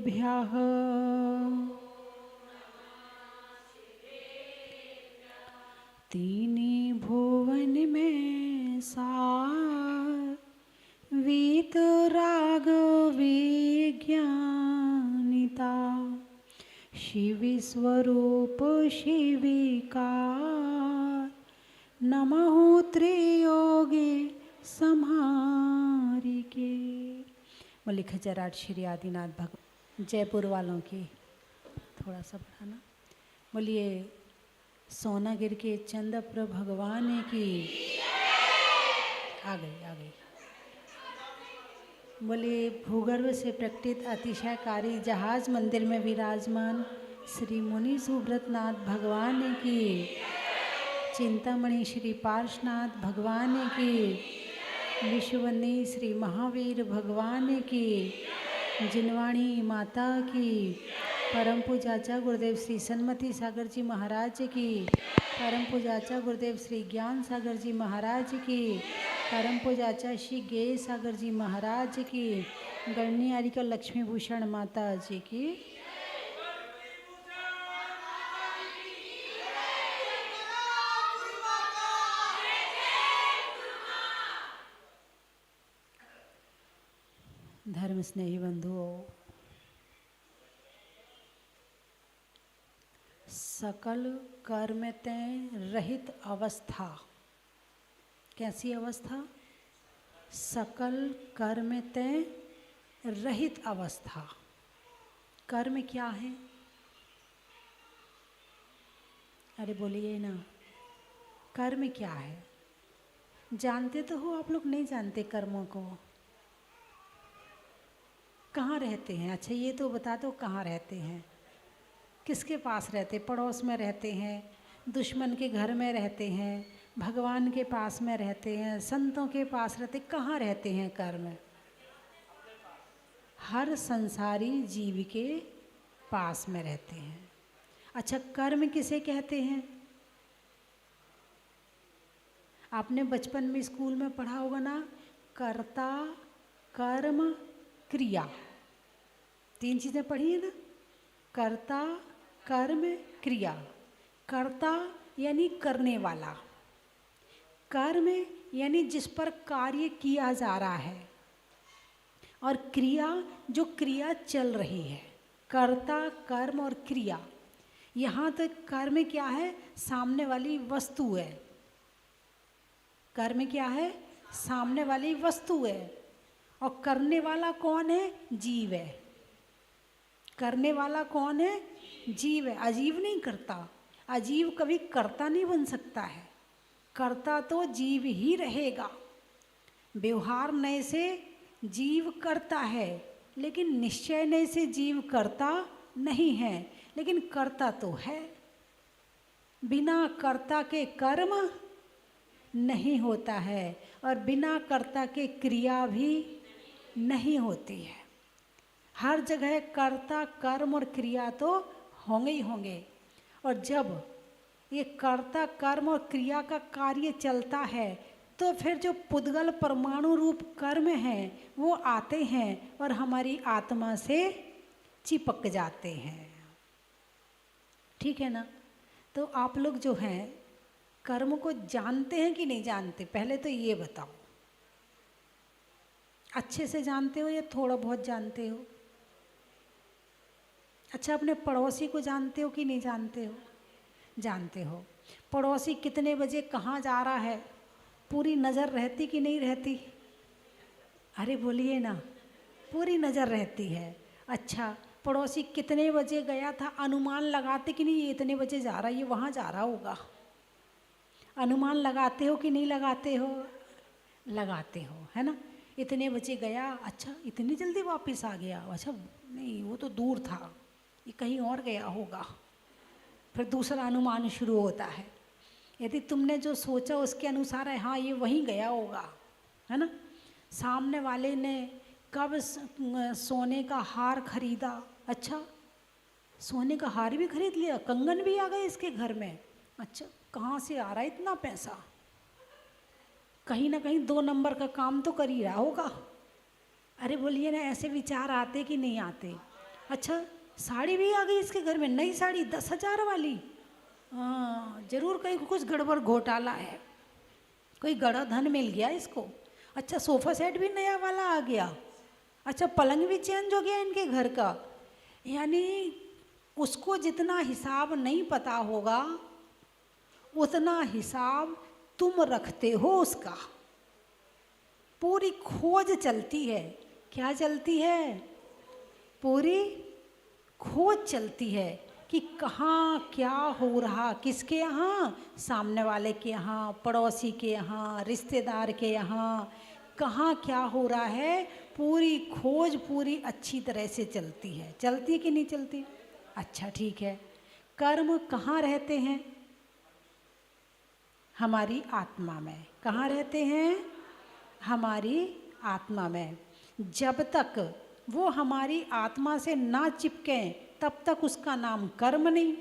शिवेभ्यः। तीनी भुवन में सार वीतराग विज्ञानिता। शिव स्वरूप शिविकार नमः त्रियोगी संहारिके। बोले खजराट श्री आदिनाथ भगवान। जयपुर वालों की थोड़ा सा बढ़ाना। बोलिए सोनागिर के चंद्रप्र भगवान की। आ गई। बोलिए भूगर्भ से प्रकटित अतिशयकारी जहाज मंदिर में विराजमान श्री मुनि सुब्रतनाथ भगवान की। चिंतामणि श्री पार्श्वनाथ भगवान की। विश्ववंदी श्री महावीर भगवान की। जिनवाणी माता की। परम पूजाचा गुरुदेव श्री सन्मति सागर जी महाराज की। परम पूजाचा गुरुदेव श्री ज्ञान सागर जी महाराज की। परम पूजाचा श्री गे सागर जी महाराज की। गणनी आरिका लक्ष्मी भूषण माता जी की। धर्म स्नेही बंधुओं, सकल कर्मते रहित अवस्था। कैसी अवस्था? सकल कर्मते रहित अवस्था। कर्म क्या है? अरे बोलिए ना, कर्म क्या है? जानते तो हो आप लोग? नहीं जानते कर्मों को? कहाँ रहते हैं? अच्छा ये तो बता दो, कहाँ रहते हैं? किसके पास रहते? पड़ोस में रहते हैं, दुश्मन के घर में रहते हैं, भगवान के पास में रहते हैं, संतों के पास रहते? कहाँ रहते हैं कर्म? हर संसारी जीव के पास में रहते हैं। अच्छा कर्म किसे कहते हैं? आपने बचपन में स्कूल में पढ़ा होगा ना, कर्ता कर्म क्रिया। 3 चीज़ें पढ़ी है ना, कर्ता कर्म क्रिया। कर्ता यानी करने वाला, कर्म यानी जिस पर कार्य किया जा रहा है, और क्रिया जो क्रिया चल रही है। कर्ता कर्म और क्रिया। यहाँ तक कर्म क्या है? सामने वाली वस्तु है। कर्म क्या है? सामने वाली वस्तु है। और करने वाला कौन है? जीव है। करने वाला कौन है? जीव है। अजीव नहीं करता। अजीव कभी कर्ता नहीं बन सकता है। कर्ता तो जीव ही रहेगा। व्यवहार नए से जीव करता है, लेकिन निश्चय नए से जीव करता नहीं है, लेकिन कर्ता तो है। बिना कर्ता के कर्म नहीं होता है, और बिना कर्ता के क्रिया भी नहीं होती है। हर जगह कर्ता कर्म और क्रिया तो होंगे ही होंगे। और जब ये कर्ता कर्म और क्रिया का कार्य चलता है, तो फिर जो पुद्गल परमाणु रूप कर्म हैं वो आते हैं और हमारी आत्मा से चिपक जाते हैं। ठीक है ना? तो आप लोग जो हैं कर्म को जानते हैं कि नहीं जानते? पहले तो ये बताओ, अच्छे से जानते हो या थोड़ा बहुत जानते हो? अच्छा अपने पड़ोसी को जानते हो कि नहीं जानते हो? जानते हो। पड़ोसी कितने बजे कहाँ जा रहा है पूरी नज़र रहती कि नहीं रहती? अरे बोलिए ना, पूरी नज़र रहती है। अच्छा पड़ोसी कितने बजे गया था अनुमान लगाते कि नहीं? ये इतने बजे जा रहा है, ये वहाँ जा रहा होगा। अनुमान लगाते हो कि नहीं लगाते हो? लगाते हो, है ना? इतने बजे गया, अच्छा इतनी जल्दी वापस आ गया, अच्छा नहीं वो तो दूर था, ये कहीं और गया होगा। फिर दूसरा अनुमान शुरू होता है। यदि तुमने जो सोचा उसके अनुसार है, हाँ ये वहीं गया होगा, है ना? सामने वाले ने कब सोने का हार खरीदा? अच्छा सोने का हार भी खरीद लिया, कंगन भी आ गए इसके घर में। अच्छा कहाँ से आ रहा है इतना पैसा? कहीं ना कहीं 2 नंबर का काम तो कर ही रहा होगा। अरे बोलिए ना, ऐसे विचार आते कि नहीं आते? अच्छा, साड़ी भी आ गई इसके घर में, नई साड़ी 10,000 वाली। हाँ, जरूर कहीं कुछ गड़बड़ घोटाला है, कोई गड़ा धन मिल गया इसको। अच्छा, सोफा सेट भी नया वाला आ गया। अच्छा, पलंग भी चेंज हो गया इनके घर का। यानी उसको जितना हिसाब नहीं पता होगा उतना हिसाब तुम रखते हो उसका। पूरी खोज चलती है। क्या चलती है? पूरी खोज चलती है कि कहाँ क्या हो रहा, किसके यहाँ, सामने वाले के यहाँ, पड़ोसी के यहाँ, रिश्तेदार के यहाँ, कहाँ क्या हो रहा है। पूरी खोज पूरी अच्छी तरह से चलती है। चलती कि नहीं चलती? अच्छा, ठीक है। कर्म कहाँ रहते हैं? हमारी आत्मा में। कहाँ रहते हैं? हमारी आत्मा में। जब तक वो हमारी आत्मा से ना चिपके तब तक उसका नाम कर्म नहीं।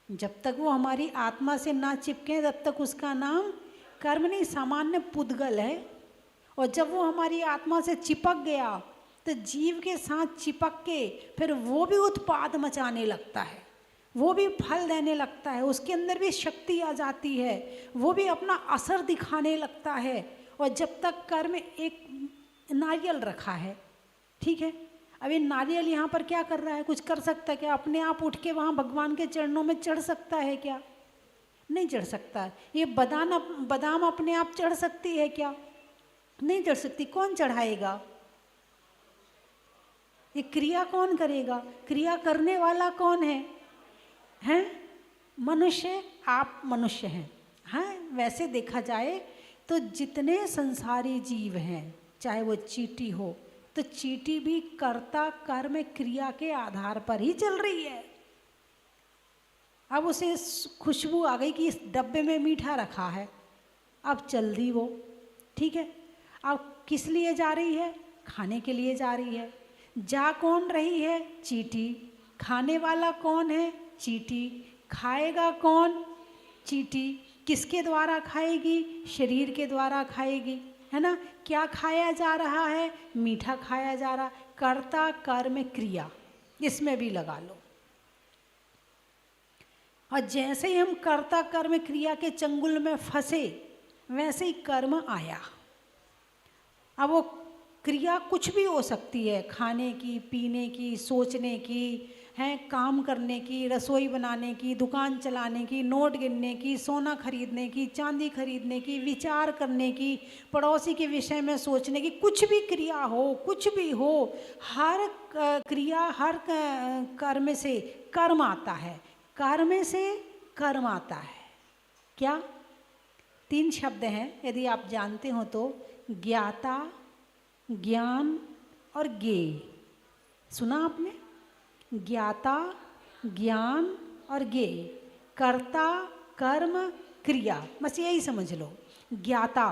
जब तक वो हमारी आत्मा से ना चिपके तब तक उसका नाम कर्म नहीं, सामान्य पुद्गल है। और जब वो हमारी आत्मा से चिपक गया तो जीव के साथ चिपक के फिर वो भी उत्पाद मचाने लगता है, वो भी फल देने लगता है, उसके अंदर भी शक्ति आ जाती है, वो भी अपना असर दिखाने लगता है। और जब तक कर्म, एक नारियल रखा है, ठीक है, अब ये नारियल यहाँ पर क्या कर रहा है? कुछ कर सकता है क्या? अपने आप उठ के वहाँ भगवान के चरणों में चढ़ सकता है क्या? नहीं चढ़ सकता। ये बादाम अपने आप चढ़ सकती है क्या? नहीं चढ़ सकती। कौन चढ़ाएगा? ये क्रिया कौन करेगा? क्रिया करने वाला कौन है? हैं? मनुष्य। आप मनुष्य हैं। हाँ, वैसे देखा जाए तो जितने संसारी जीव हैं, चाहे वो चींटी हो, तो चींटी भी कर्ता कर्म क्रिया के आधार पर ही चल रही है। अब उसे खुशबू आ गई कि इस डब्बे में मीठा रखा है, अब चल दी वो, ठीक है। अब किस लिए जा रही है? खाने के लिए जा रही है। जा कौन रही है? चींटी। खाने वाला कौन है? चींटी। खाएगा कौन? चींटी। किसके द्वारा खाएगी? शरीर के द्वारा खाएगी, है ना। क्या खाया जा रहा है? मीठा खाया जा रहा। कर्ता कर्म क्रिया, इसमें भी लगा लो। और जैसे ही हम कर्ता कर्म क्रिया के चंगुल में फंसे वैसे ही कर्म आया। अब वो क्रिया कुछ भी हो सकती है, खाने की, पीने की, सोचने की, है काम करने की, रसोई बनाने की, दुकान चलाने की, नोट गिनने की, सोना खरीदने की, चांदी खरीदने की, विचार करने की, पड़ोसी के विषय में सोचने की, कुछ भी क्रिया हो, कुछ भी हो, हर क्रिया, हर कर्म से कर्म आता है। कर्म से कर्म आता है। क्या? 3 शब्द हैं, यदि आप जानते हो तो। ज्ञाता, ज्ञान और ज्ञेय। सुना आपने? ज्ञाता, ज्ञान और ज्ञेय। कर्ता, कर्म, क्रिया, बस यही समझ लो। ज्ञाता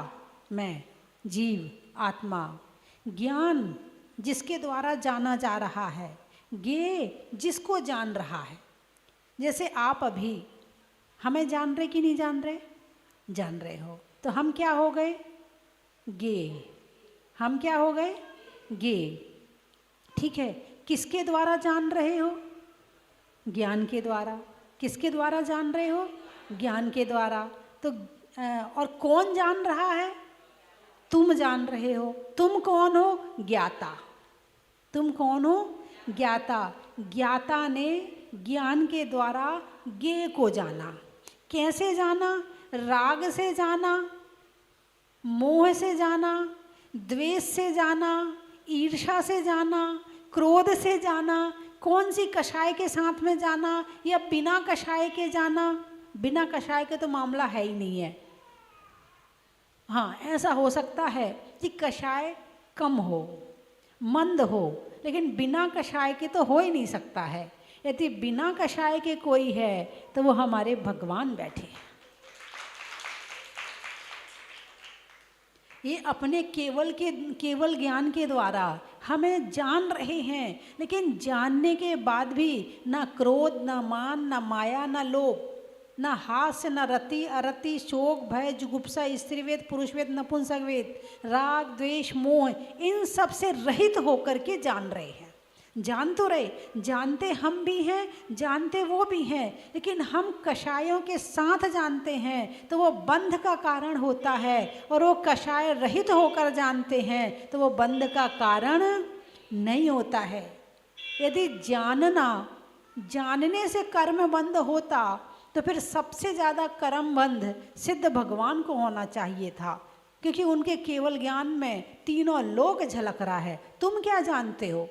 मैं, जीव, आत्मा। ज्ञान जिसके द्वारा जाना जा रहा है। ज्ञेय जिसको जान रहा है। जैसे आप अभी हमें जान रहे कि नहीं जान रहे? जान रहे हो, तो हम क्या हो गए? ज्ञेय। हम क्या हो गए? ज्ञेय, ठीक है। किसके द्वारा जान रहे हो? ज्ञान के द्वारा। किसके द्वारा जान रहे हो? ज्ञान के द्वारा। तो और कौन जान रहा है? तुम जान रहे हो। तुम कौन हो? ज्ञाता। तुम कौन हो? ज्ञाता। ज्ञाता ने ज्ञान के द्वारा ज्ञेय को जाना। कैसे जाना? राग से जाना, मोह से जाना, द्वेष से जाना, ईर्ष्या से जाना, क्रोध से जाना। कौन सी कषाय के साथ में जाना या बिना कषाय के जाना? बिना कषाय के तो मामला है ही नहीं है। हाँ, ऐसा हो सकता है कि कषाय कम हो, मंद हो, लेकिन बिना कषाय के तो हो ही नहीं सकता है। यदि बिना कषाय के कोई है तो वो हमारे भगवान बैठे हैं। ये अपने केवल ज्ञान के द्वारा हमें जान रहे हैं, लेकिन जानने के बाद भी ना क्रोध, ना मान, ना माया, ना लोभ, ना हास्य, ना रति, अरति, शोक, भय, जुगुप्सा, स्त्रीवेद, पुरुषवेद, नपुंसकवेद, राग, द्वेष, मोह, इन सब से रहित होकर के जान रहे हैं। जान तो रहे, जानते हम भी हैं, जानते वो भी हैं, लेकिन हम कषायों के साथ जानते हैं तो वो बंध का कारण होता है, और वो कषाय रहित होकर जानते हैं तो वो बंध का कारण नहीं होता है। यदि जानने से कर्म बंध होता तो फिर सबसे ज़्यादा कर्म बंध सिद्ध भगवान को होना चाहिए था, क्योंकि उनके केवल ज्ञान में तीनों लोक झलक रहा है। तुम क्या जानते हो?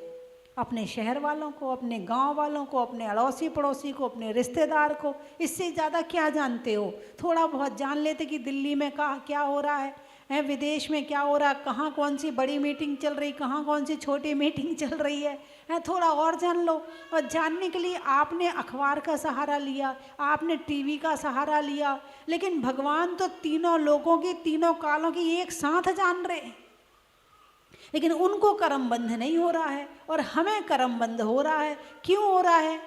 अपने शहर वालों को, अपने गांव वालों को, अपने अड़ोसी पड़ोसी को, अपने रिश्तेदार को, इससे ज़्यादा क्या जानते हो? थोड़ा बहुत जान लेते कि दिल्ली में क्या हो रहा है, विदेश में क्या हो रहा है, कहाँ कौन सी बड़ी मीटिंग चल रही, कहाँ कौन सी छोटी मीटिंग चल रही है, थोड़ा और जान लो। और जानने के लिए आपने अखबार का सहारा लिया, आपने टीवी का सहारा लिया, लेकिन भगवान तो तीनों लोगों की, तीनों कालों की एक साथ जान रहे हैं, लेकिन उनको कर्म बंध नहीं हो रहा है और हमें कर्म बंध हो रहा है। क्यों हो रहा है?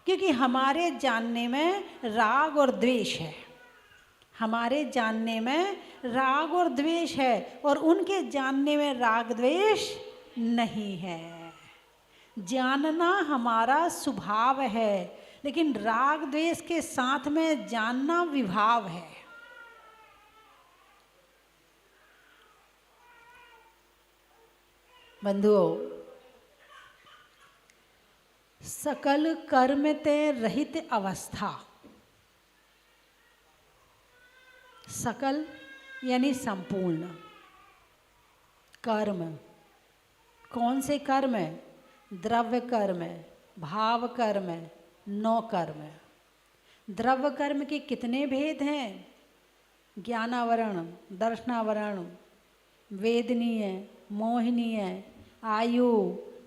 क्योंकि हमारे जानने में राग और द्वेष है, हमारे जानने में राग और द्वेष है, और उनके जानने में राग द्वेष नहीं है। जानना हमारा स्वभाव है, लेकिन राग द्वेष के साथ में जानना विभाव है। बंधुओं, सकल कर्म ते रहित अवस्था, सकल यानी संपूर्ण कर्म। कौन से कर्म? द्रव्य कर्म, भाव कर्म, नौ कर्म। द्रव्य कर्म के कितने भेद हैं? ज्ञानावरण, दर्शनावरण, वेदनीय, मोहनीय, आयु,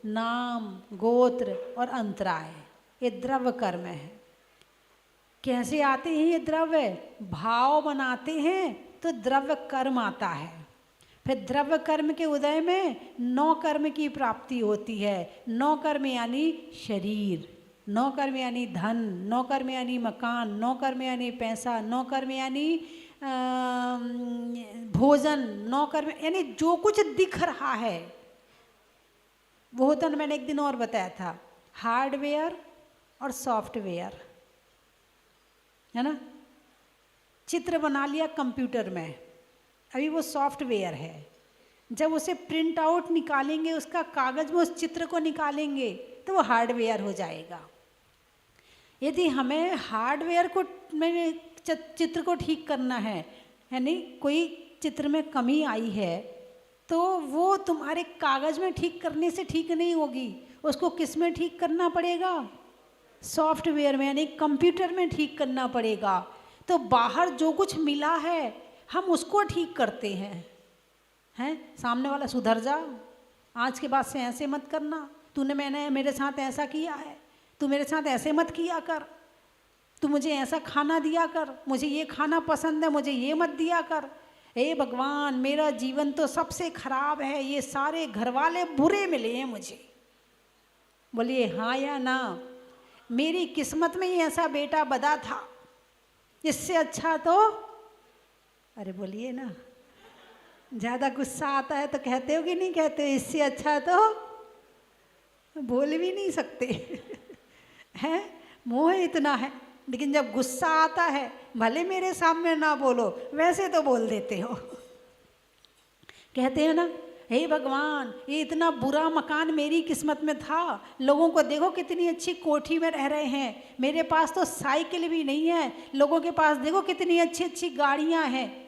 नाम, गोत्र और अंतराय, ये द्रव्य कर्म है। कैसे आते हैं ये द्रव्य? भाव बनाते हैं तो द्रव्य कर्म आता है। फिर द्रव्य कर्म के उदय में नौ कर्म की प्राप्ति होती है। नौ कर्म यानी शरीर, नौ कर्म यानी धन, नौ कर्म यानी मकान, नौ कर्म यानी पैसा, नौ कर्म यानी भोजन, नौ कर्म यानी जो कुछ दिख रहा है वो तो मैंने एक दिन और बताया था, हार्डवेयर और सॉफ्टवेयर, है ना। चित्र बना लिया कंप्यूटर में, अभी वो सॉफ्टवेयर है। जब उसे प्रिंट आउट निकालेंगे, उसका कागज में उस चित्र को निकालेंगे तो वो हार्डवेयर हो जाएगा। यदि हमें हार्डवेयर को में चित्र को ठीक करना है, यानी कोई चित्र में कमी आई है, तो वो तुम्हारे कागज में ठीक करने से ठीक नहीं होगी, उसको किस में ठीक करना पड़ेगा? सॉफ्टवेयर में, यानी कंप्यूटर में ठीक करना पड़ेगा। तो बाहर जो कुछ मिला है हम उसको ठीक करते हैं। सामने वाला सुधर जा, आज के बाद से ऐसे मत करना, मैंने मेरे साथ ऐसा किया है, तू मेरे साथ ऐसे मत किया कर, तू मुझे ऐसा खाना दिया कर, मुझे ये खाना पसंद है, मुझे ये मत दिया कर। हे भगवान, मेरा जीवन तो सबसे खराब है, ये सारे घर वाले बुरे मिले हैं मुझे। बोलिए हाँ या ना? मेरी किस्मत में ही ऐसा बेटा बदा था, इससे अच्छा तो, अरे बोलिए ना, ज़्यादा गुस्सा आता है तो कहते हो कि नहीं कहते? इससे अच्छा तो बोल भी नहीं सकते हैं, मोह इतना है। लेकिन जब गुस्सा आता है, भले मेरे सामने ना बोलो, वैसे तो बोल देते हो। कहते हैं ना, हे भगवान, ये इतना बुरा मकान मेरी किस्मत में था, लोगों को देखो कितनी अच्छी कोठी में रह रहे हैं, मेरे पास तो साइकिल भी नहीं है, लोगों के पास देखो कितनी अच्छी अच्छी गाड़ियां हैं।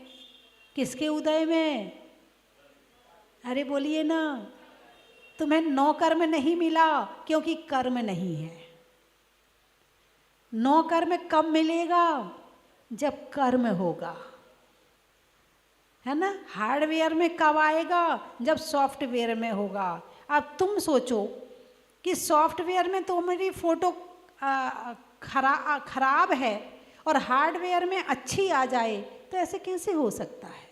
किसके उदय में? अरे बोलिए ना, तुम्हें नौ कर्म नहीं मिला क्योंकि कर्म नहीं है। नौ कर्म कब मिलेगा? जब कर्म होगा, है ना। हार्डवेयर में कब आएगा? जब सॉफ्टवेयर में होगा। अब तुम सोचो कि सॉफ्टवेयर में तो मेरी फोटो खराब है और हार्डवेयर में अच्छी आ जाए, तो ऐसे कैसे हो सकता है?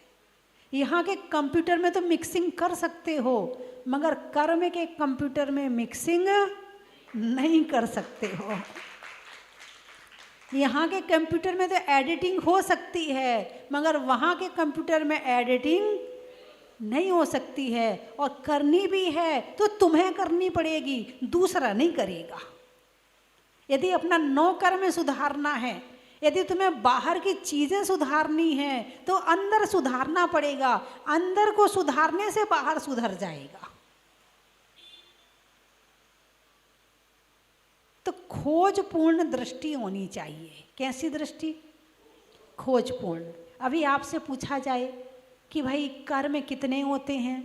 यहाँ के कंप्यूटर में तो मिक्सिंग कर सकते हो, मगर कर्म के कंप्यूटर में मिक्सिंग नहीं कर सकते हो। यहाँ के कंप्यूटर में तो एडिटिंग हो सकती है, मगर वहाँ के कंप्यूटर में एडिटिंग नहीं हो सकती है, और करनी भी है तो तुम्हें करनी पड़ेगी, दूसरा नहीं करेगा। यदि अपना नौ कर्म में सुधारना है, यदि तुम्हें बाहर की चीजें सुधारनी है, तो अंदर सुधारना पड़ेगा। अंदर को सुधारने से बाहर सुधर जाएगा। तो खोजपूर्ण दृष्टि होनी चाहिए। कैसी दृष्टि? खोजपूर्ण। अभी आपसे पूछा जाए कि भाई कर्म कितने होते हैं?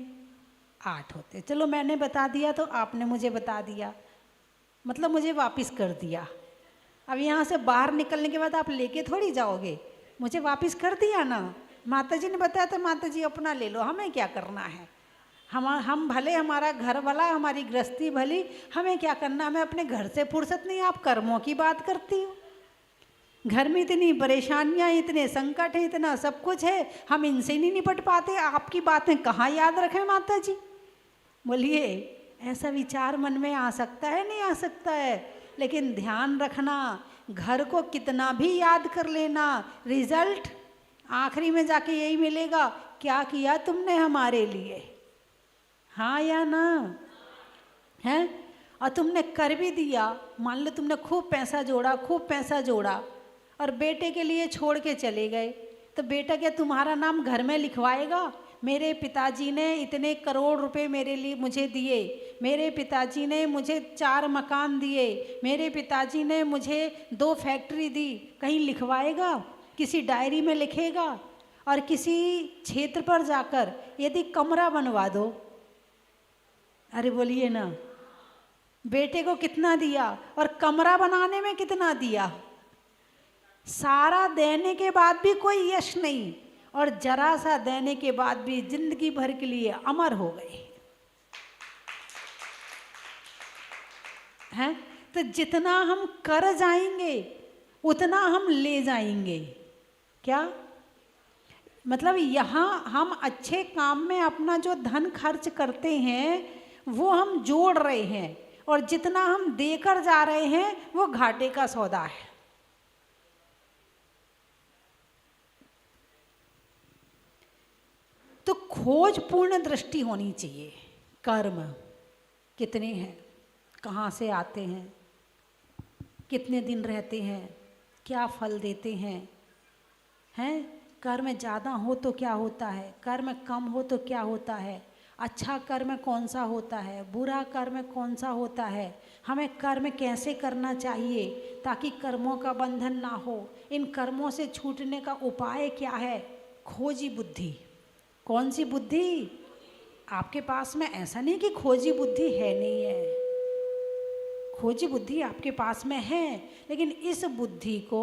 8 होते। चलो मैंने बता दिया तो आपने मुझे बता दिया, मतलब मुझे वापस कर दिया। अब यहाँ से बाहर निकलने के बाद आप लेके थोड़ी जाओगे, मुझे वापस कर दिया ना। माता जी ने बताया तो माता जी अपना ले लो, हमें क्या करना है। हम भले, हमारा घर भला, हमारी गृहस्थी भली, हमें क्या करना, हमें अपने घर से फुर्सत नहीं। आप कर्मों की बात करती हो। घर में इतनी परेशानियां, इतने संकट है, इतना सब कुछ है, हम इनसे नहीं निपट पाते। आपकी बातें कहाँ याद रखें माता जी? बोलिए, ऐसा विचार मन में आ सकता है? नहीं आ सकता है। लेकिन ध्यान रखना, घर को कितना भी याद कर लेना, रिजल्ट आखिरी में जाके यही मिलेगा, क्या किया तुमने हमारे लिए, हाँ या ना है। और तुमने कर भी दिया, मान लो तुमने खूब पैसा जोड़ा, खूब पैसा जोड़ा, और बेटे के लिए छोड़ के चले गए, तो बेटा क्या तुम्हारा नाम घर में लिखवाएगा? मेरे पिताजी ने इतने करोड़ रुपए मेरे लिए मुझे दिए, मेरे पिताजी ने मुझे 4 मकान दिए, मेरे पिताजी ने मुझे 2 फैक्ट्री दी, कहीं लिखवाएगा? किसी डायरी में लिखेगा? और किसी क्षेत्र पर जाकर यदि कमरा बनवा दो, अरे बोलिए ना, बेटे को कितना दिया और कमरा बनाने में कितना दिया, सारा देने के बाद भी कोई यश नहीं, और जरा सा देने के बाद भी जिंदगी भर के लिए अमर हो गए हैं। तो जितना हम कर जाएंगे उतना हम ले जाएंगे। क्या मतलब? यहाँ हम अच्छे काम में अपना जो धन खर्च करते हैं वो हम जोड़ रहे हैं, और जितना हम देकर जा रहे हैं वो घाटे का सौदा है। तो खोजपूर्ण दृष्टि होनी चाहिए। कर्म कितने हैं, कहाँ से आते हैं, कितने दिन रहते हैं, क्या फल देते हैं, कर्म ज़्यादा हो तो क्या होता है, कर्म कम हो तो क्या होता है, अच्छा कर्म कौन सा होता है, बुरा कर्म कौन सा होता है, हमें कर्म कैसे करना चाहिए ताकि कर्मों का बंधन ना हो, इन कर्मों से छूटने का उपाय क्या है। खोजी बुद्धि। कौन सी बुद्धि? आपके पास में ऐसा नहीं कि खोजी बुद्धि है, नहीं है, खोजी बुद्धि आपके पास में है, लेकिन इस बुद्धि को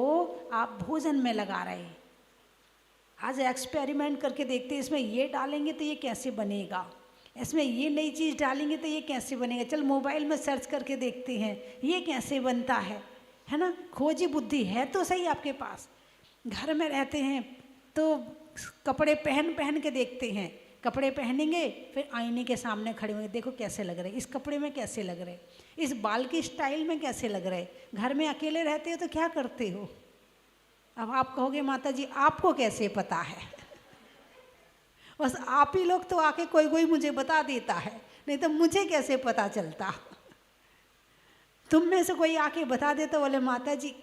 आप भोजन में लगा रहे हैं। आज एक्सपेरिमेंट करके देखते हैं, इसमें ये डालेंगे तो ये कैसे बनेगा, इसमें ये नई चीज़ डालेंगे तो ये कैसे बनेगा, चल मोबाइल में सर्च करके देखते हैं ये कैसे बनता है ना। खोजी बुद्धि है तो सही आपके पास। घर में रहते हैं तो कपड़े पहन के देखते हैं, कपड़े पहनेंगे फिर आईने के सामने खड़े होंगे, देखो कैसे लग रहे, इस कपड़े में कैसे लग रहे, इस बाल की स्टाइल में कैसे लग रहे। घर में अकेले रहते हो तो क्या करते हो? अब आप कहोगे माता जी आपको कैसे पता है? बस आप ही लोग तो आके कोई कोई मुझे बता देता है, नहीं तो मुझे कैसे पता चलता। तुम में से कोई आके बता देता, बोले माता जी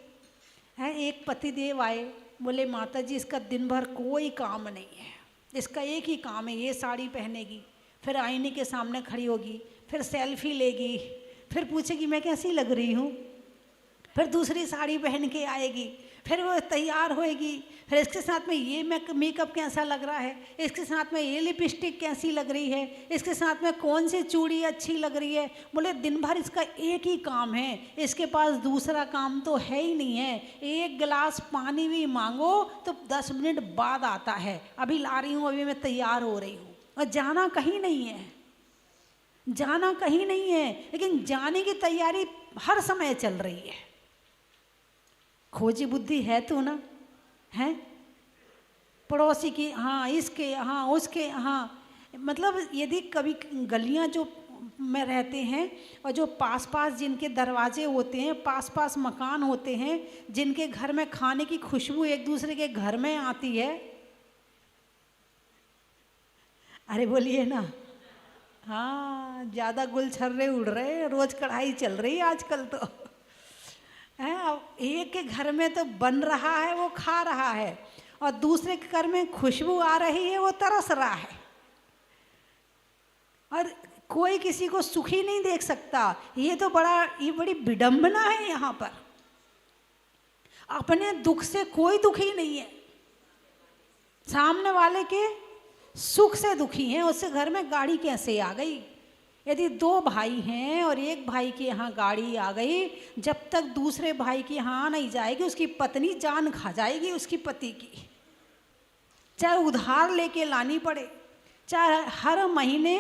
है। एक पतिदेव आए, बोले माता जी इसका दिन भर कोई काम नहीं है, इसका एक ही काम है, ये साड़ी पहनेगी, फिर आईने के सामने खड़ी होगी, फिर सेल्फी लेगी, फिर पूछेगी मैं कैसी लग रही हूँ, फिर दूसरी साड़ी पहन के आएगी, फिर वो तैयार होएगी, फिर इसके साथ में ये मेकअप कैसा लग रहा है, इसके साथ में ये लिपस्टिक कैसी लग रही है, इसके साथ में कौन सी चूड़ी अच्छी लग रही है। बोले दिन भर इसका एक ही काम है, इसके पास दूसरा काम तो है ही नहीं है। एक गिलास पानी भी मांगो तो 10 मिनट बाद आता है, अभी ला रही हूँ, अभी मैं तैयार हो रही हूँ। और जाना कहीं नहीं है, जाना कहीं नहीं है, लेकिन जाने की तैयारी हर समय चल रही है। खोजी बुद्धि है तो ना है, पड़ोसी की हाँ, इसके हाँ, उसके हाँ। मतलब यदि कभी गलियां जो में रहते हैं और जो पास पास जिनके दरवाजे होते हैं, पास पास मकान होते हैं, जिनके घर में खाने की खुशबू एक दूसरे के घर में आती है, अरे बोलिए ना। हाँ, ज़्यादा गुलछर्रे उड़ रहे हैं, रोज कढ़ाई चल रही है आजकल तो है। अब एक के घर में तो बन रहा है, वो खा रहा है, और दूसरे के घर में खुशबू आ रही है, वो तरस रहा है। और कोई किसी को सुखी नहीं देख सकता। ये बड़ी विडंबना है। यहाँ पर अपने दुख से कोई दुखी नहीं है, सामने वाले के सुख से दुखी हैं। उससे घर में गाड़ी कैसे आ गई? यदि दो भाई हैं और एक भाई के यहाँ गाड़ी आ गई, जब तक दूसरे भाई के यहाँ नहीं जाएगी, उसकी पत्नी जान खा जाएगी उसकी पति की। चाहे उधार लेके लानी पड़े, चाहे हर महीने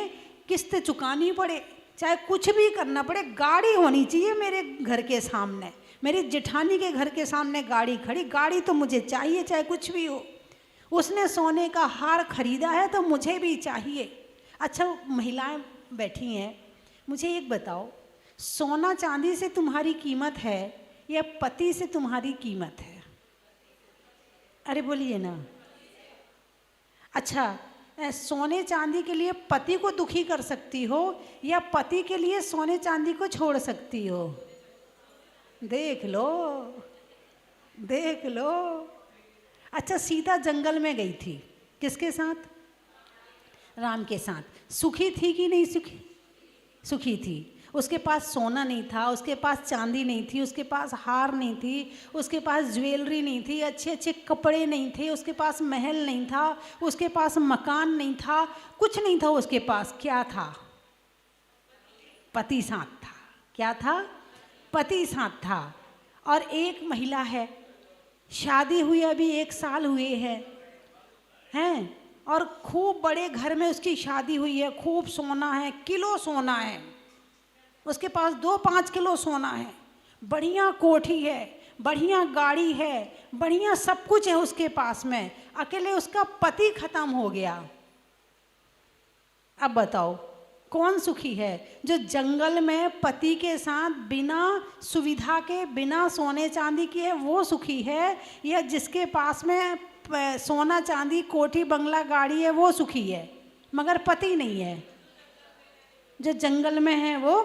किस्त चुकानी पड़े, चाहे कुछ भी करना पड़े, गाड़ी होनी चाहिए मेरे घर के सामने। मेरी जेठानी के घर के सामने गाड़ी खड़ी, गाड़ी तो मुझे चाहिए, चाहे कुछ भी हो। उसने सोने का हार खरीदा है तो मुझे भी चाहिए। अच्छा, महिलाएं बैठी हैं, मुझे एक बताओ, सोना चांदी से तुम्हारी कीमत है या पति से तुम्हारी कीमत है? अरे बोलिए ना। अच्छा, सोने चांदी के लिए पति को दुखी कर सकती हो या पति के लिए सोने चांदी को छोड़ सकती हो? देख लो, देख लो। अच्छा, सीता जंगल में गई थी, किसके साथ? राम के साथ। सुखी थी कि नहीं सुखी? सुखी थी। उसके पास सोना नहीं था, उसके पास चांदी नहीं थी, उसके पास हार नहीं थी, उसके पास ज्वेलरी नहीं थी, अच्छे अच्छे कपड़े नहीं थे, उसके पास महल नहीं था, उसके पास मकान नहीं था, कुछ नहीं था उसके पास। क्या था? पति साथ था। क्या था? पति साथ था। और एक महिला है, शादी हुई अभी 1 साल हुए हैं, और खूब बड़े घर में उसकी शादी हुई है, खूब सोना है, किलो सोना है उसके पास, 2-5 किलो सोना है, बढ़िया कोठी है, बढ़िया गाड़ी है, बढ़िया सब कुछ है उसके पास में। अकेले उसका पति खत्म हो गया। अब बताओ कौन सुखी है? जो जंगल में पति के साथ बिना सुविधा के, बिना सोने चांदी के है, वो सुखी है, या जिसके पास में सोना चांदी, कोठी बंगला गाड़ी है, वो सुखी है मगर पति नहीं है? जो जंगल में है वो।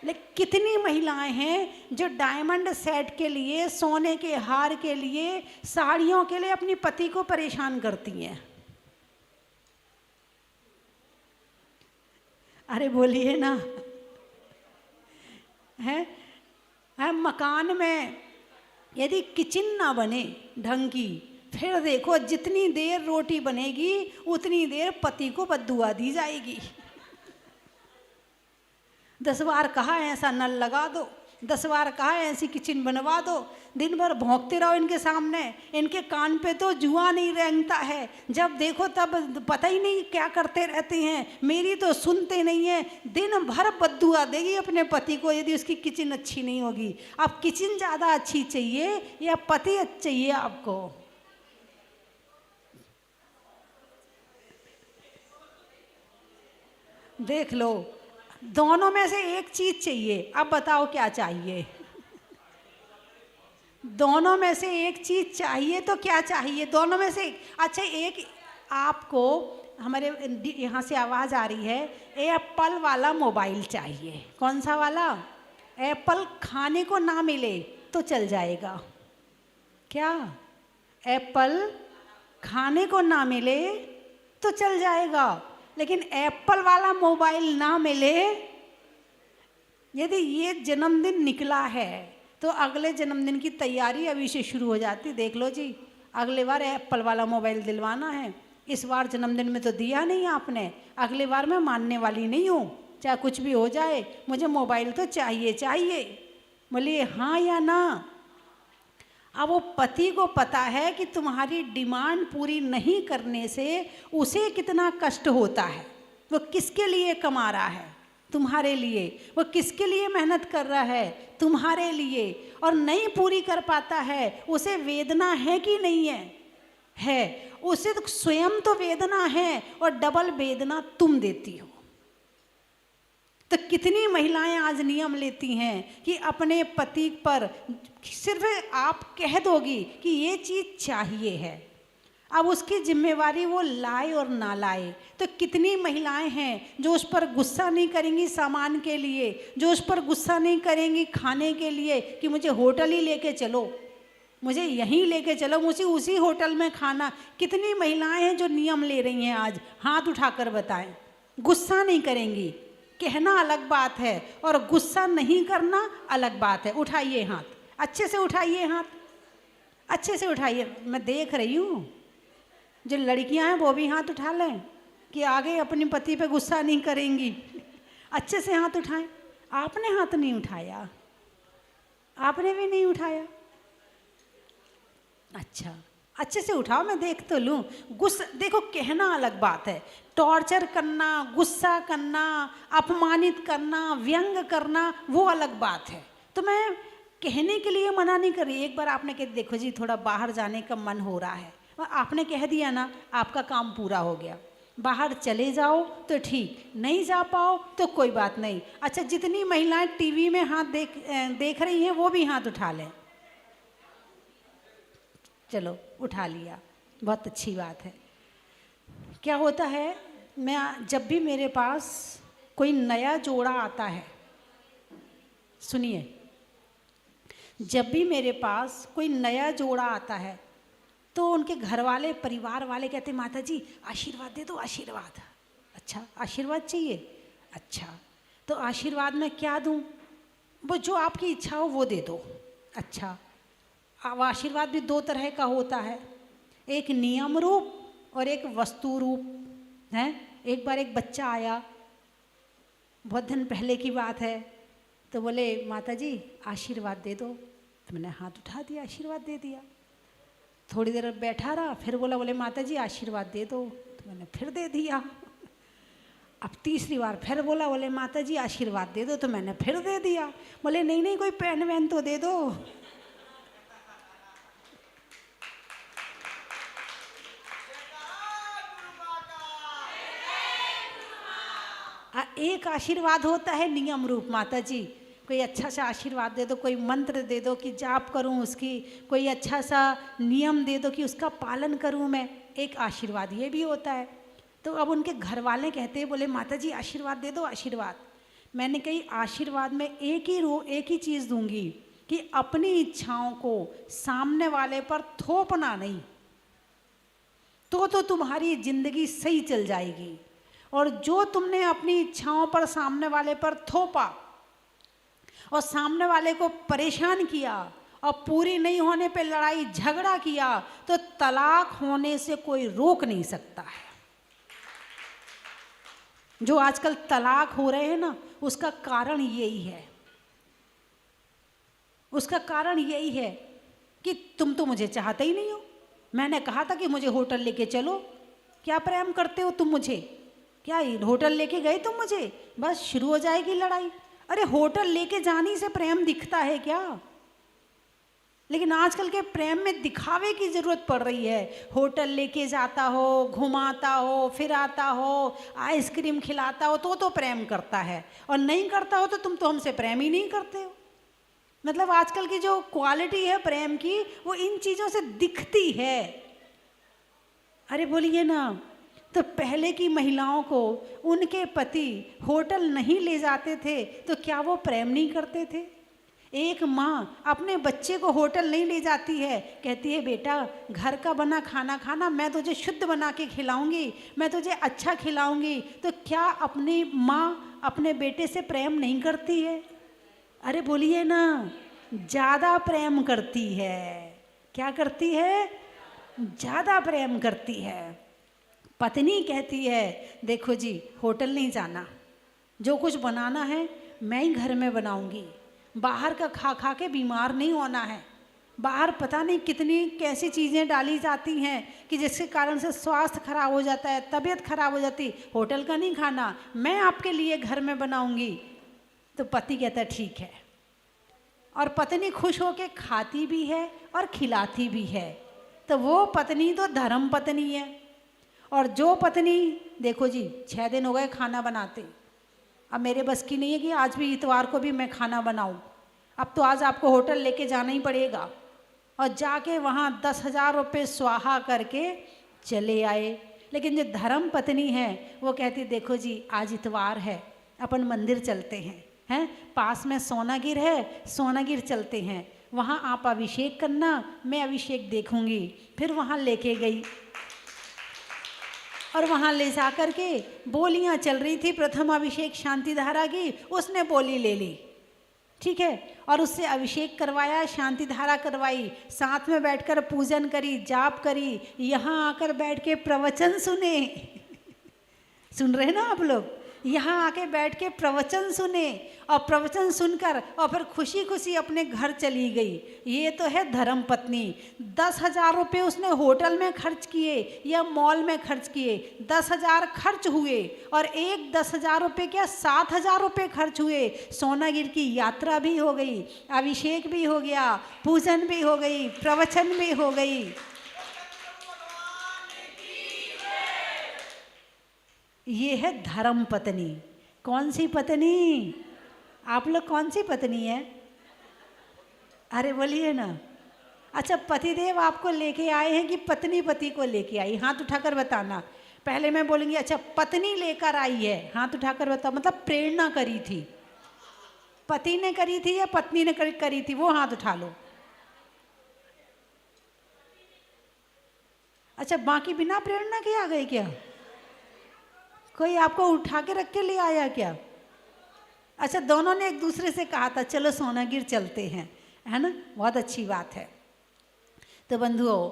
लेकिन कितनी महिलाएं हैं जो डायमंड सेट के लिए, सोने के हार के लिए, साड़ियों के लिए अपनी पति को परेशान करती हैं। अरे बोलिए ना। है मकान में यदि किचन ना बने ढंग की, फिर देखो जितनी देर रोटी बनेगी उतनी देर पति को बद्दुआ दी जाएगी। 10 बार कहा ऐसा नल लगा दो, 10 बार कहा ऐसी किचन बनवा दो। दिन भर भौंकते रहो इनके सामने, इनके कान पे तो जुआ नहीं रेंगता है, जब देखो तब पता ही नहीं क्या करते रहते हैं। मेरी तो सुनते नहीं है, दिन भर बद्दुआ देगी अपने पति को यदि उसकी किचन अच्छी नहीं होगी। अब किचन ज़्यादा अच्छी चाहिए या पति चाहिए आपको? देख लो, दोनों में से एक चीज चाहिए। अब बताओ क्या चाहिए? दोनों में से एक चीज चाहिए तो क्या चाहिए? दोनों में से अच्छा, एक आपको, हमारे यहाँ से आवाज़ आ रही है, एप्पल वाला मोबाइल चाहिए। कौन सा वाला? एप्पल खाने को ना मिले तो चल जाएगा क्या? एप्पल खाने को ना मिले तो चल जाएगा, लेकिन एप्पल वाला मोबाइल ना मिले। यदि ये जन्मदिन निकला है तो अगले जन्मदिन की तैयारी अभी से शुरू हो जाती। देख लो जी, अगले बार एप्पल वाला मोबाइल दिलवाना है, इस बार जन्मदिन में तो दिया नहीं आपने, अगले बार मैं मानने वाली नहीं हूँ, चाहे कुछ भी हो जाए, मुझे मोबाइल तो चाहिए चाहिए। बोलिए हाँ या ना? अब वो पति को पता है कि तुम्हारी डिमांड पूरी नहीं करने से उसे कितना कष्ट होता है। वो किसके लिए कमा रहा है? तुम्हारे लिए। वो किसके लिए मेहनत कर रहा है? तुम्हारे लिए। और नहीं पूरी कर पाता है, उसे वेदना है कि नहीं है? है। उसे तो स्वयं तो वेदना है और डबल वेदना तुम देती हो। तो कितनी महिलाएं आज नियम लेती हैं कि अपने पति पर सिर्फ आप कह दोगी कि ये चीज़ चाहिए है, अब उसकी जिम्मेवारी वो लाए और ना लाए। तो कितनी महिलाएं हैं जो उस पर गुस्सा नहीं करेंगी सामान के लिए, जो उस पर गुस्सा नहीं करेंगी खाने के लिए कि मुझे होटल ही लेके चलो, मुझे यहीं लेके चलो, मुझे उसी होटल में खाना। कितनी महिलाएं हैं जो नियम ले रही हैं आज? हाथ उठाकर बताएं। गुस्सा नहीं करेंगी, कहना अलग बात है और गुस्सा नहीं करना अलग बात है। उठाइए हाथ, अच्छे से उठाइए हाथ, अच्छे से उठाइए। मैं देख रही हूँ जो लड़कियां हैं वो भी हाथ उठा लें कि आगे अपने पति पे गुस्सा नहीं करेंगी। अच्छे से हाथ उठाएं। आपने हाथ नहीं उठाया, आपने भी नहीं उठाया। अच्छा, अच्छे से उठाओ, मैं देख तो लूँ। गुस्सा देखो, कहना अलग बात है, टॉर्चर करना, गुस्सा करना, अपमानित करना, व्यंग करना वो अलग बात है। तो मैं कहने के लिए मना नहीं कर रही। एक बार आपने कह देखो जी थोड़ा बाहर जाने का मन हो रहा है, और आपने कह दिया ना, आपका काम पूरा हो गया। बाहर चले जाओ तो ठीक, नहीं जा पाओ तो कोई बात नहीं। अच्छा, जितनी महिलाएं टीवी में हाथ देख रही हैं वो भी हाथ उठा लें। चलो उठा लिया, बहुत अच्छी बात है। क्या होता है, मैं जब भी मेरे पास कोई नया जोड़ा आता है, सुनिए, जब भी मेरे पास कोई नया जोड़ा आता है तो उनके घर वाले, परिवार वाले कहते माता जी आशीर्वाद दे दो, आशीर्वाद। अच्छा, आशीर्वाद चाहिए? अच्छा, तो आशीर्वाद में क्या दूं? वो जो आपकी इच्छा हो वो दे दो। अच्छा, अब आशीर्वाद भी दो तरह का होता है, एक नियम रूप और एक वस्तु रूप है। एक बार एक बच्चा आया, बहुत दिन पहले की बात है, तो बोले माता जी आशीर्वाद दे दो। तो मैंने हाथ उठा दिया, आशीर्वाद दे दिया। थोड़ी देर बैठा रहा, फिर बोले माता जी आशीर्वाद दे दो। तो मैंने फिर दे दिया। अब तीसरी बार फिर बोले माता जी आशीर्वाद दे दो। तो मैंने फिर दे दिया। बोले नहीं नहीं, कोई पेन वैन तो दे दो। एक आशीर्वाद होता है नियम रूप, माता जी कोई अच्छा सा आशीर्वाद दे दो, कोई मंत्र दे दो कि जाप करूं उसकी, कोई अच्छा सा नियम दे दो कि उसका पालन करूं मैं। एक आशीर्वाद ये भी होता है। तो अब उनके घर वाले कहते हैं, बोले माता जी आशीर्वाद दे दो, आशीर्वाद। मैंने कही आशीर्वाद में एक ही चीज़ दूंगी कि अपनी इच्छाओं को सामने वाले पर थोपना नहीं, तो तुम्हारी जिंदगी सही चल जाएगी। और जो तुमने अपनी इच्छाओं पर सामने वाले पर थोपा और सामने वाले को परेशान किया और पूरी नहीं होने पे लड़ाई झगड़ा किया, तो तलाक होने से कोई रोक नहीं सकता है। जो आजकल तलाक हो रहे हैं ना, उसका कारण यही है, उसका कारण यही है कि तुम तो मुझे चाहते ही नहीं हो। मैंने कहा था कि मुझे होटल लेके चलो, क्या प्रेम करते हो तुम मुझे? क्या होटल लेके गए तुम मुझे? बस शुरू हो जाएगी लड़ाई। अरे होटल लेके जाने से प्रेम दिखता है क्या? लेकिन आजकल के प्रेम में दिखावे की ज़रूरत पड़ रही है। होटल लेके जाता हो, घुमाता हो, फिराता हो, आइसक्रीम खिलाता हो तो प्रेम करता है, और नहीं करता हो तो तुम तो हमसे प्रेम ही नहीं करते हो। मतलब आजकल की जो क्वालिटी है प्रेम की, वो इन चीज़ों से दिखती है। अरे बोलिए ना, तो पहले की महिलाओं को उनके पति होटल नहीं ले जाते थे तो क्या वो प्रेम नहीं करते थे? एक माँ अपने बच्चे को होटल नहीं ले जाती है, कहती है बेटा घर का बना खाना खाना, मैं तुझे शुद्ध बना के खिलाऊंगी, मैं तुझे अच्छा खिलाऊंगी। तो क्या अपनी माँ अपने बेटे से प्रेम नहीं करती है? अरे बोलिए ना, ज़्यादा प्रेम करती है। क्या करती है? ज़्यादा प्रेम करती है। पत्नी कहती है देखो जी होटल नहीं जाना, जो कुछ बनाना है मैं ही घर में बनाऊंगी, बाहर का खा खा के बीमार नहीं होना है। बाहर पता नहीं कितनी कैसी चीज़ें डाली जाती हैं कि जिसके कारण से स्वास्थ्य खराब हो जाता है, तबीयत खराब हो जाती। होटल का नहीं खाना, मैं आपके लिए घर में बनाऊंगी। तो पति कहता है ठीक है, और पत्नी खुश होके खाती भी है और खिलाती भी है। तो वो पत्नी तो धर्म पत्नी है। और जो पत्नी देखो जी 6 दिन हो गए खाना बनाते, अब मेरे बस की नहीं है कि आज भी इतवार को भी मैं खाना बनाऊं। अब तो आज आपको होटल लेके जाना ही पड़ेगा, और जाके वहाँ 10,000 रुपये स्वाहा करके चले आए। लेकिन जो धर्म पत्नी है वो कहती देखो जी आज इतवार है, अपन मंदिर चलते हैं, पास में सोनागिर है, सोनागिर चलते हैं, वहाँ आप अभिषेक करना, मैं अभिषेक देखूंगी। फिर वहाँ लेके गई और वहाँ ले जा कर के बोलियाँ चल रही थी। प्रथम अभिषेक शांति धारा की, उसने बोली ले ली, ठीक है, और उससे अभिषेक करवाया, शांति धारा करवाई, साथ में बैठकर पूजन करी, जाप करी, यहाँ आकर बैठ के प्रवचन सुने। सुन रहे ना आप लोग? यहाँ आके बैठ के प्रवचन सुने और प्रवचन सुनकर और फिर खुशी खुशी अपने घर चली गई। ये तो है धर्म पत्नी। 10,000 रुपये उसने होटल में खर्च किए या मॉल में खर्च किए, 10,000 खर्च हुए और एक 10,000 रुपये क्या 7,000 रुपये खर्च हुए। सोनागिर की यात्रा भी हो गई, अभिषेक भी हो गया, पूजन भी हो गई, प्रवचन भी हो गई। ये है धर्म पत्नी। कौन सी पत्नी? आप लोग कौन सी पत्नी है? अरे बोलिए ना। अच्छा, पतिदेव आपको लेके आए हैं कि पत्नी पति को लेके आई? हाथ उठाकर बताना। पहले मैं बोलूँगी अच्छा पत्नी लेकर आई है, हाथ उठाकर बताओ। मतलब प्रेरणा करी थी, पति ने करी थी या पत्नी ने करी थी? वो हाथ उठा लो। अच्छा, बाकी बिना प्रेरणा के आ गए क्या? कोई आपको उठा के रख के ले आया क्या? अच्छा, दोनों ने एक दूसरे से कहा था चलो सोनागिर चलते हैं, है ना? बहुत अच्छी बात है। तो बंधुओं,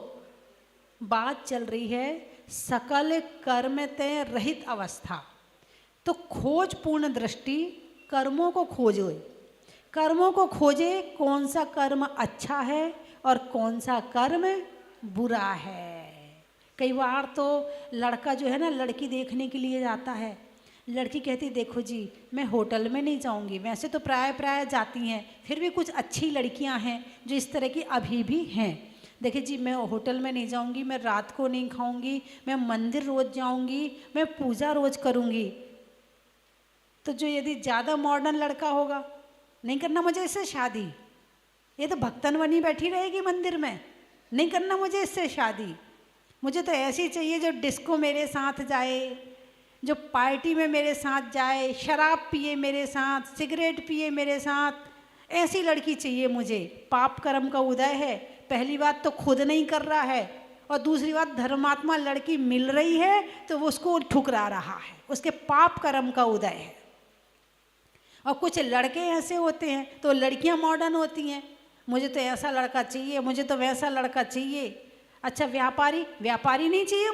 बात चल रही है सकल कर्म ते रहित अवस्था। तो खोज पूर्ण दृष्टि, कर्मों को खोजो, कर्मों को खोजे कौन सा कर्म अच्छा है और कौन सा कर्म बुरा है। कई बार तो लड़का जो है ना लड़की देखने के लिए जाता है, लड़की कहती देखो जी मैं होटल में नहीं जाऊंगी, वैसे तो प्राय जाती हैं, फिर भी कुछ अच्छी लड़कियां हैं जो इस तरह की अभी भी हैं। देखिए जी मैं होटल में नहीं जाऊंगी, मैं रात को नहीं खाऊंगी, मैं मंदिर रोज़ जाऊंगी, मैं पूजा रोज़ करूंगी। तो जो यदि ज़्यादा मॉडर्न लड़का होगा, नहीं करना मुझे इससे शादी, ये तो भक्तन बनी बैठी रहेगी मंदिर में, नहीं करना मुझे इससे शादी, मुझे तो ऐसी चाहिए जो डिस्को मेरे साथ जाए, जो पार्टी में मेरे साथ जाए, शराब पिए मेरे साथ, सिगरेट पिए मेरे साथ, ऐसी लड़की चाहिए मुझे। पाप कर्म का उदय है। पहली बात तो खुद नहीं कर रहा है और दूसरी बात धर्मात्मा लड़की मिल रही है तो वो उसको ठुकरा रहा है, उसके पाप कर्म का उदय है। और कुछ लड़के ऐसे होते हैं तो लड़कियां मॉडर्न होती हैं, मुझे तो ऐसा लड़का चाहिए, मुझे तो वैसा लड़का चाहिए। अच्छा, व्यापारी नहीं चाहिए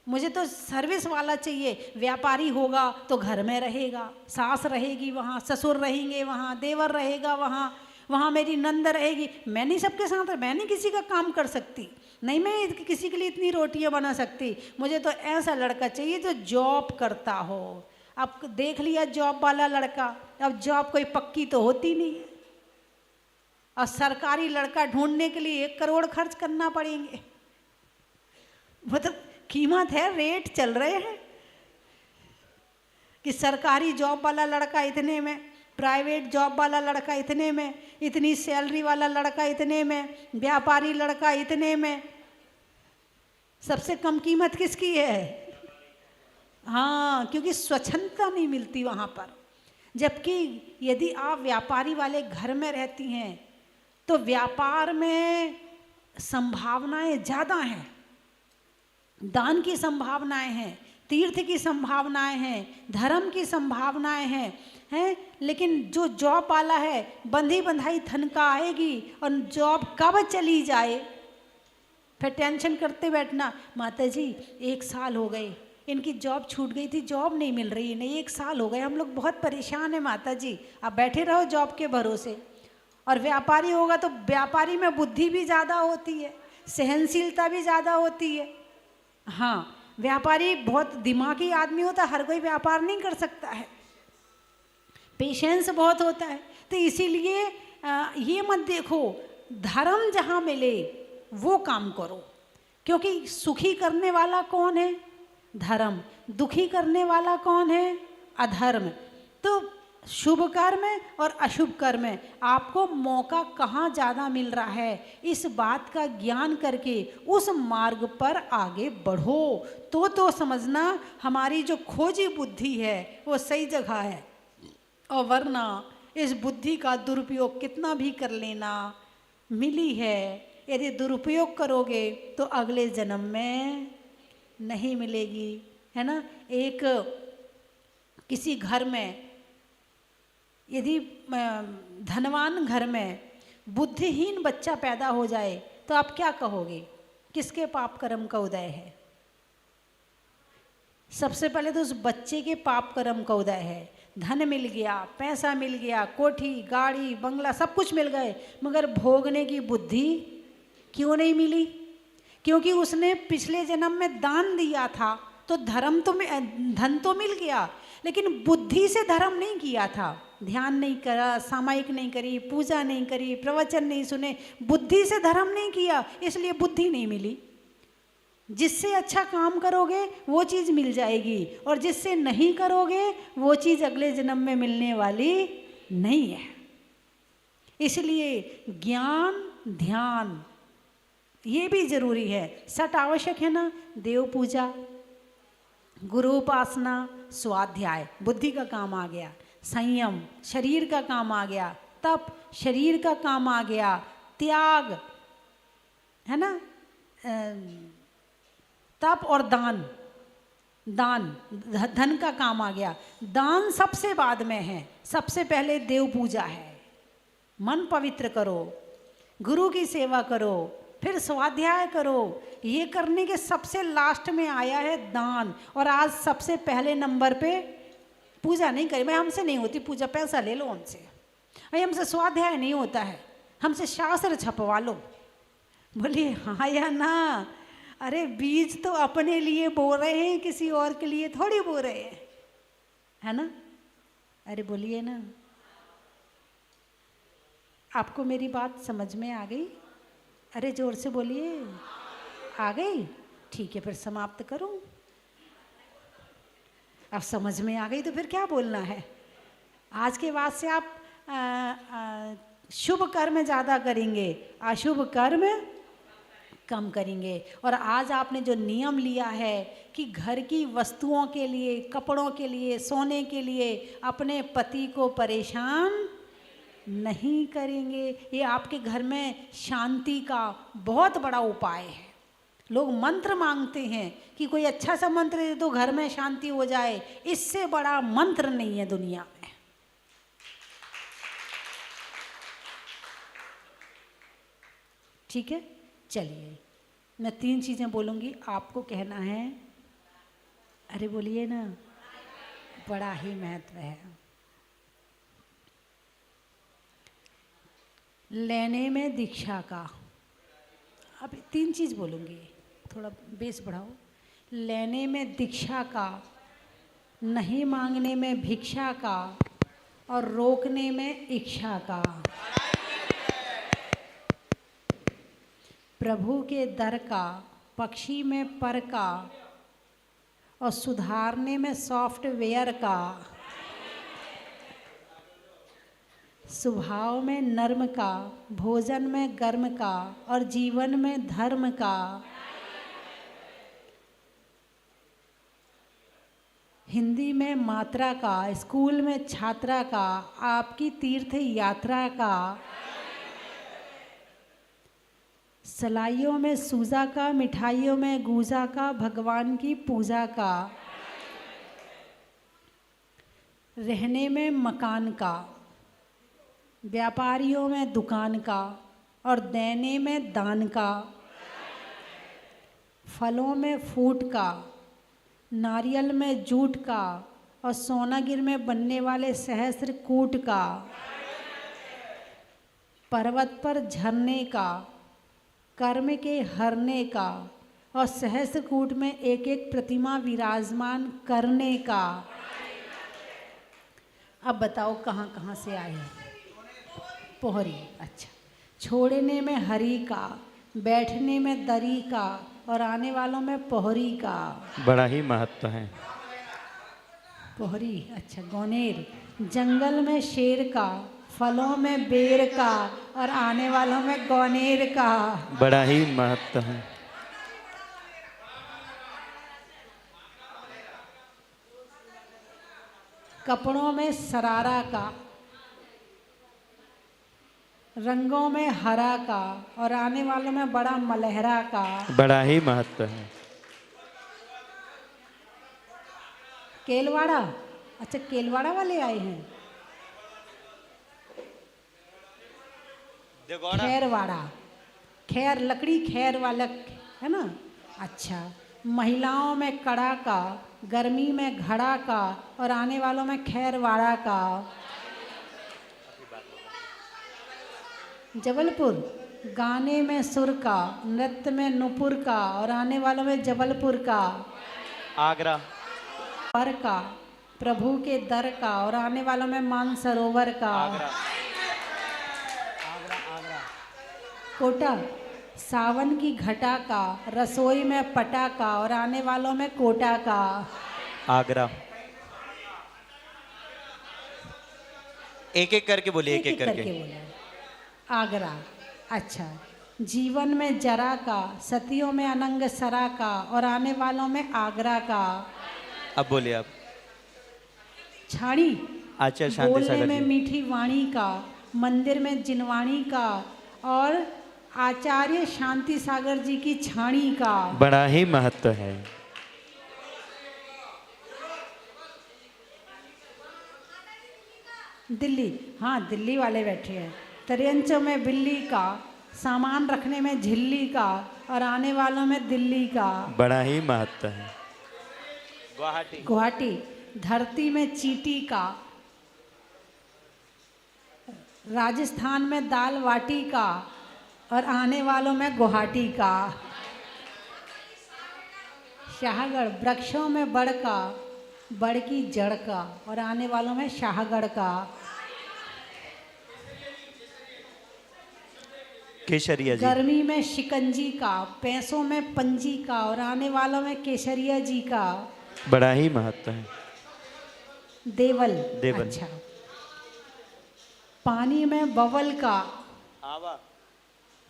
मुझे तो सर्विस वाला चाहिए। व्यापारी होगा तो घर में रहेगा, सास रहेगी वहाँ, ससुर रहेंगे वहाँ, देवर रहेगा वहाँ मेरी नंद रहेगी। मैं नहीं सबके साथ, मैं नहीं किसी का काम कर सकती, नहीं मैं किसी के लिए इतनी रोटियाँ बना सकती। मुझे तो ऐसा लड़का चाहिए जो जॉब करता हो। अब देख लिया जॉब वाला लड़का, अब जॉब कोई पक्की तो होती नहीं है और सरकारी लड़का ढूंढने के लिए 1 करोड़ खर्च करना पड़ेंगे। मतलब कीमत है, रेट चल रहे हैं कि सरकारी जॉब वाला लड़का इतने में, प्राइवेट जॉब वाला लड़का इतने में, इतनी सैलरी वाला लड़का इतने में, व्यापारी लड़का इतने में। सबसे कम कीमत किसकी है? हाँ, क्योंकि स्वच्छंदता नहीं मिलती वहाँ पर। जबकि यदि आप व्यापारी वाले घर में रहती हैं तो व्यापार में संभावनाएं ज़्यादा हैं, दान की संभावनाएं हैं, तीर्थ की संभावनाएं हैं, धर्म की संभावनाएं हैं। लेकिन जो जॉब वाला है बंधी बंधाई तनख्वाह आएगी और जॉब कब चली जाए फिर टेंशन करते बैठना। माता जी 1 साल हो गए, इनकी जॉब छूट गई थी, जॉब नहीं मिल रही, नहीं 1 साल हो गए, हम लोग बहुत परेशान हैं माता जी, आप बैठे रहो जॉब के भरोसे। और व्यापारी होगा तो व्यापारी में बुद्धि भी ज़्यादा होती है, सहनशीलता भी ज़्यादा होती है। हाँ, व्यापारी बहुत दिमागी आदमी होता है, हर कोई व्यापार नहीं कर सकता है, पेशेंस बहुत होता है। तो इसीलिए ये मत देखो, धर्म जहाँ मिले वो काम करो, क्योंकि सुखी करने वाला कौन है? धर्म। दुखी करने वाला कौन है? अधर्म। तो शुभ कर्म और अशुभ कर्म, आपको मौका कहाँ ज़्यादा मिल रहा है, इस बात का ज्ञान करके उस मार्ग पर आगे बढ़ो। तो समझना हमारी जो खोजी बुद्धि है वो सही जगह है, और वरना इस बुद्धि का दुरुपयोग कितना भी कर लेना, मिली है, यदि दुरुपयोग करोगे तो अगले जन्म में नहीं मिलेगी, है ना। एक किसी घर में यदि धनवान घर में बुद्धिहीन बच्चा पैदा हो जाए तो आप क्या कहोगे, किसके पाप कर्म का उदय है? सबसे पहले तो उस बच्चे के पाप कर्म का उदय है। धन मिल गया, पैसा मिल गया, कोठी गाड़ी बंगला सब कुछ मिल गए, मगर भोगने की बुद्धि क्यों नहीं मिली? क्योंकि उसने पिछले जन्म में दान दिया था, तो धन तो मिल गया, लेकिन बुद्धि से धर्म नहीं किया था। ध्यान नहीं करा, सामायिक नहीं करी, पूजा नहीं करी, प्रवचन नहीं सुने, बुद्धि से धर्म नहीं किया, इसलिए बुद्धि नहीं मिली। जिससे अच्छा काम करोगे वो चीज़ मिल जाएगी, और जिससे नहीं करोगे वो चीज़ अगले जन्म में मिलने वाली नहीं है। इसलिए ज्ञान ध्यान ये भी जरूरी है, सट आवश्यक है ना। देव पूजा, गुरु उपासना, स्वाध्याय बुद्धि का काम आ गया, संयम शरीर का काम आ गया, तप शरीर का काम आ गया, त्याग है ना, तप और दान, धन का काम आ गया। दान सबसे बाद में है, सबसे पहले देव पूजा है, मन पवित्र करो, गुरु की सेवा करो, फिर स्वाध्याय करो। ये करने के सबसे लास्ट में आया है दान, और आज सबसे पहले नंबर पे पूजा नहीं करी। मैं हमसे नहीं होती पूजा, पैसा ले लो हमसे, अरे हमसे स्वाध्याय नहीं होता है, हमसे शास्त्र छपवा लो। बोलिए हाँ या ना? अरे बीज तो अपने लिए बो रहे हैं, किसी और के लिए थोड़ी बो रहे हैं, है ना। अरे बोलिए ना, आपको मेरी बात समझ में आ गई? अरे जोर से बोलिए, आ गई? ठीक है, फिर समाप्त करूं। अब समझ में आ गई तो फिर क्या बोलना है। आज के बाद से आप शुभ कर्म ज़्यादा करेंगे, अशुभ कर्म कम करेंगे। और आज आपने जो नियम लिया है कि घर की वस्तुओं के लिए, कपड़ों के लिए, सोने के लिए अपने पति को परेशान नहीं करेंगे, ये आपके घर में शांति का बहुत बड़ा उपाय है। लोग मंत्र मांगते हैं कि कोई अच्छा सा मंत्र दे दो घर में शांति हो जाए, इससे बड़ा मंत्र नहीं है दुनिया में। ठीक है, चलिए मैं 3 चीज़ें बोलूँगी, आपको कहना है। अरे बोलिए ना, बड़ा ही महत्व है। लेने में दीक्षा का, अब 3 चीज़ बोलूँगी, थोड़ा बेस बढ़ाओ। लेने में दीक्षा का, नहीं मांगने में भिक्षा का, और रोकने में इच्छा का। प्रभु के दर का, पक्षी में पर का, और सुधारने में सॉफ्टवेयर का, स्वभाव में नर्म का, भोजन में गर्म का, और जीवन में धर्म का। हिंदी में मात्रा का, स्कूल में छात्रा का, आपकी तीर्थ यात्रा का। सलाइयों में सूजा का, मिठाइयों में गूजा का, भगवान की पूजा का। रहने में मकान का, व्यापारियों में दुकान का, और देने में दान का। फलों में फूट का, नारियल में जूट का, और सोनागिर में बनने वाले सहस्त्र कूट का। पर्वत पर झरने का, कर्म के हरने का, और सहस्त्रकूट में एक एक प्रतिमा विराजमान करने का। अब बताओ कहाँ कहाँ से आए? पोहरी, अच्छा। छोड़ने में हरी का, बैठने में दरी का, और आने वालों में पोहरी का। बड़ा ही महत्व है। पोहरी, अच्छा। गौनेर, जंगल में शेर का, फलों में बेर का और आने वालों में गौनेर का। बड़ा ही महत्व है। कपड़ों में सरारा का, रंगों में हरा का और आने वालों में बड़ा मलहरा का। बड़ा ही महत्व है। केलवाड़ा, अच्छा केलवाड़ा वाले आए हैं। खैरवाड़ा, खैर लकड़ी खैर वाला है ना। अच्छा, महिलाओं में कड़ा का, गर्मी में घड़ा का और आने वालों में खैरवाड़ा का। जबलपुर, गाने में सुर का, नृत्य में नुपुर का और आने वालों में जबलपुर का। आगरा, पर का, प्रभु के दर का और आने वालों में मानसरोवर का। आगरा, कोटा, सावन की घटा का, रसोई में पटा का और आने वालों में कोटा का। आगरा। एक एक करके बोलिए, एक एक करके। बोला आगरा। अच्छा, जीवन में जरा का, सतियों में अनंग सरा का और आने वालों में आगरा का। अब बोलिए आप। छाड़ी, आचार्य शांति बोलने सागर में जी। मीठी वाणी का, मंदिर में जिनवाणी का और आचार्य शांति सागर जी की छाणी का। बड़ा ही महत्व है। दिल्ली, हाँ दिल्ली वाले बैठे हैं। त्रियंचों में बिल्ली का, सामान रखने में झिल्ली का और आने वालों में दिल्ली का। बड़ा ही महत्व है। गुवाहाटी, गुवाहाटी, धरती में चीटी का, राजस्थान में दाल बाटी का और आने वालों में गुवाहाटी का। शाहगढ़, वृक्षों में बड़ का, बड़ की जड़ का और आने वालों में शाहगढ़ का। केसरिया जी। गर्मी में शिकंजी का, पैसों में पंजी का और आने वालों में केसरिया जी का। बड़ा ही महत्व है। देवल, देवल। अच्छा, पानी में बवल का, आवा,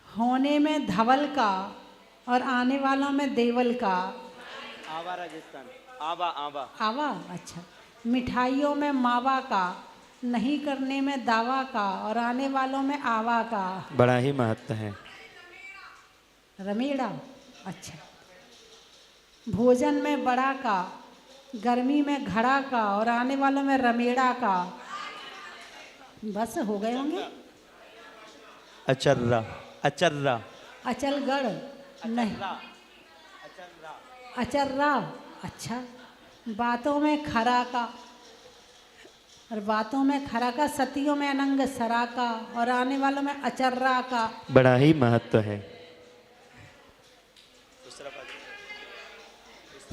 होने में धवल का और आने वालों में देवल का। आवा राजस्थान, आवा, आवा। आवा, अच्छा, मिठाइयों में मावा का, नहीं करने में दावा का और आने वालों में आवा का। बड़ा ही महत्व है। रमेड़ा, अच्छा, भोजन में बड़ा का, गर्मी में घड़ा का और आने वालों में रमेड़ा का। बस हो गए होंगे। अचर्रा, अचर्रा, अचलगढ़, नहीं, अचर्रा, अच्छा, बातों में खरा का और बातों में खरा का, सतियों में अनंग सरा का और आने वालों में अचर्रा का। बड़ा ही महत्व है।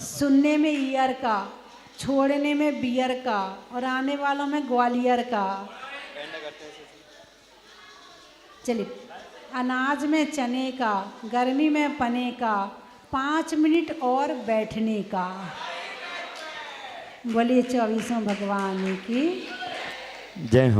सुनने में ईयर का, छोड़ने में बियर का और आने वालों में ग्वालियर का। चलिए, अनाज में चने का, गर्मी में पने का, 5 मिनट और बैठने का। बोलिए 24वें भगवान की जय हो।